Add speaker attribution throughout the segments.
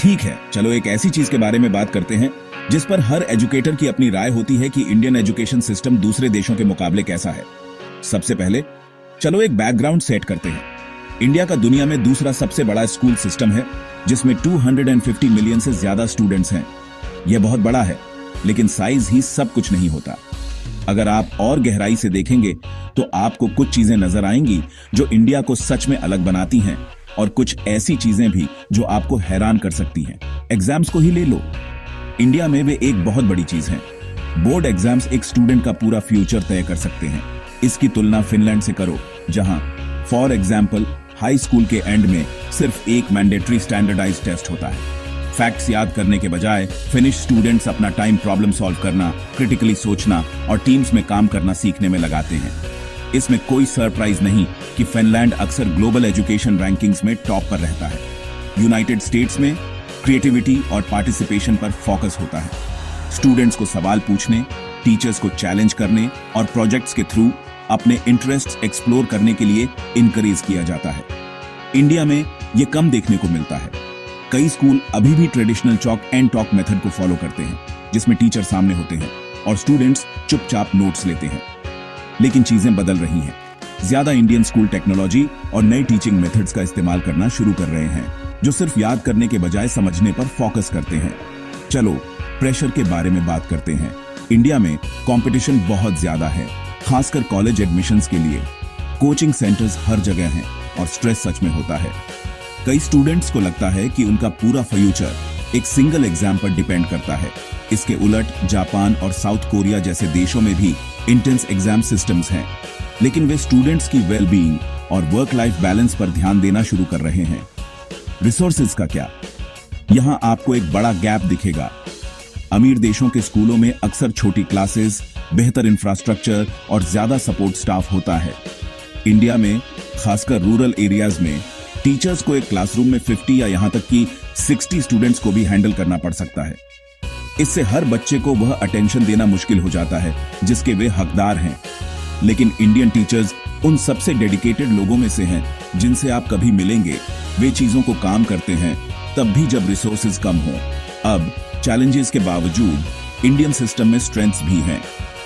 Speaker 1: ठीक है, चलो एक ऐसी चीज के बारे में बात करते हैं जिस पर हर एजुकेटर की अपनी राय होती है कि इंडियन एजुकेशन सिस्टम दूसरे देशों के मुकाबले कैसा है। सबसे पहले चलो एक बैकग्राउंड सेट करते हैं। इंडिया का दुनिया में दूसरा सबसे बड़ा स्कूल सिस्टम है जिसमें 250 मिलियन से ज्यादा स्टूडेंट्स हैं। यह बहुत बड़ा है, लेकिन साइज ही सब कुछ नहीं होता। अगर आप और गहराई से देखेंगे तो आपको कुछ चीजें नजर आएंगी जो इंडिया को सच में अलग बनाती हैं, और कुछ ऐसी चीजें भी जो आपको हैरान कर सकती हैं। एग्जाम्स को ही ले लो। इंडिया में वे एक बहुत बड़ी चीज हैं। बोर्ड एग्जाम्स एक स्टूडेंट का पूरा फ्यूचर तय कर सकते हैं। इसकी तुलना फिनलैंड से करो, जहां फॉर एग्जाम्पल हाई स्कूल के एंड में सिर्फ एक मैंडेटरी स्टैंडर्डाइज्ड टेस्ट होता है। फैक्ट्स याद करने के बजाय फिनिश स्टूडेंट्स अपना टाइम प्रॉब्लम सॉल्व करना, क्रिटिकली सोचना और टीम्स में काम करना सीखने में लगाते हैं। इसमें कोई सरप्राइज नहीं कि फिनलैंड अक्सर ग्लोबल एजुकेशन रैंकिंग्स में टॉप पर रहता है। यूनाइटेड स्टेट्स में क्रिएटिविटी और पार्टिसिपेशन पर फोकस होता है। स्टूडेंट्स को सवाल पूछने, टीचर्स को चैलेंज करने और प्रोजेक्ट्स के थ्रू अपने इंटरेस्ट्स एक्सप्लोर करने के लिए इनकरेज किया जाता है। इंडिया में यह कम देखने को मिलता है। कई स्कूल अभी भी traditional chalk and talk method को फॉलो करते हैं, जिसमें टीचर सामने होते हैं और स्टूडेंट्स चुपचाप नोट्स लेते हैं। लेकिन चीजें बदल रही हैं। ज्यादा इंडियन स्कूल टेक्नोलॉजी और नई टीचिंग मेथड्स का इस्तेमाल करना शुरू कर रहे हैं, जो सिर्फ याद करने के बजाय समझने पर फोकस करते हैं। चलो प्रेशर के बारे में बात करते हैं। इंडिया में कंपटीशन बहुत ज्यादा है, खासकर कॉलेज एडमिशंस के लिए। कोचिंग सेंटर्स हर जगह हैं और स्ट्रेस सच में होता है। कई स्टूडेंट्स को लगता है कि उनका पूरा फ्यूचर एक सिंगल एग्जाम पर डिपेंड करता है। इसके उलट जापान और साउथ कोरिया जैसे देशों में भी इंटेंस एग्जाम सिस्टम्स हैं, लेकिन वे स्टूडेंट्स की वेल बीइंग और वर्क लाइफ बैलेंस पर ध्यान देना शुरू कर रहे हैं। रिसोर्सेज का क्या? यहां आपको एक बड़ा गैप दिखेगा। अमीर देशों के स्कूलों में अक्सर छोटी क्लासेस, बेहतर इंफ्रास्ट्रक्चर और ज्यादा सपोर्ट स्टाफ होता है। इंडिया में खासकर रूरल एरियाज में टीचर्स को एक क्लासरूम में 50 या यहां तक कि 60 स्टूडेंट्स को भी हैंडल करना पड़ सकता है। इससे हर बच्चे को वह अटेंशन देना मुश्किल हो जाता है जिसके वे हकदार हैं। लेकिन इंडियन टीचर्स उन सबसे डेडिकेटेड लोगों में से हैं जिनसे आप कभी मिलेंगे। वे चीजों को काम करते हैं तब भी जब रिसोर्सेज कम हो। अब चैलेंजेस के बावजूद इंडियन सिस्टम में स्ट्रेंथ्स भी हैं।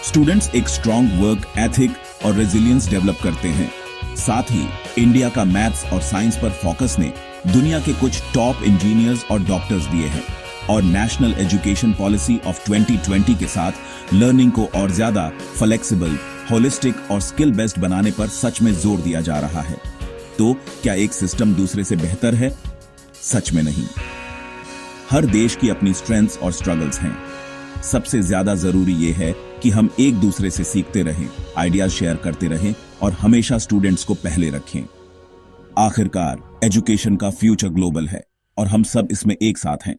Speaker 1: स्टूडेंट्स एक स्ट्रॉन्ग वर्क एथिक और रेजिलियंस डेवलप करते हैं। साथ ही इंडिया का मैथ्स और साइंस पर फोकस ने दुनिया के कुछ टॉप इंजीनियर्स और डॉक्टर्स दिए हैं, और नेशनल एजुकेशन पॉलिसी ऑफ 2020 के साथ लर्निंग को और ज्यादा फ्लेक्सिबल, होलिस्टिक और स्किल बेस्ड बनाने पर सच में जोर दिया जा रहा है। तो क्या एक सिस्टम दूसरे से बेहतर है? सच में नहीं। हर देश की अपनी स्ट्रेंथ्स और स्ट्रगल्स हैं। सबसे ज्यादा जरूरी यह है कि हम एक दूसरे से सीखते रहें, आइडियाज शेयर करते रहें और हमेशा स्टूडेंट्स को पहले रखें। आखिरकार एजुकेशन का फ्यूचर ग्लोबल है और हम सब इसमें एक साथ हैं।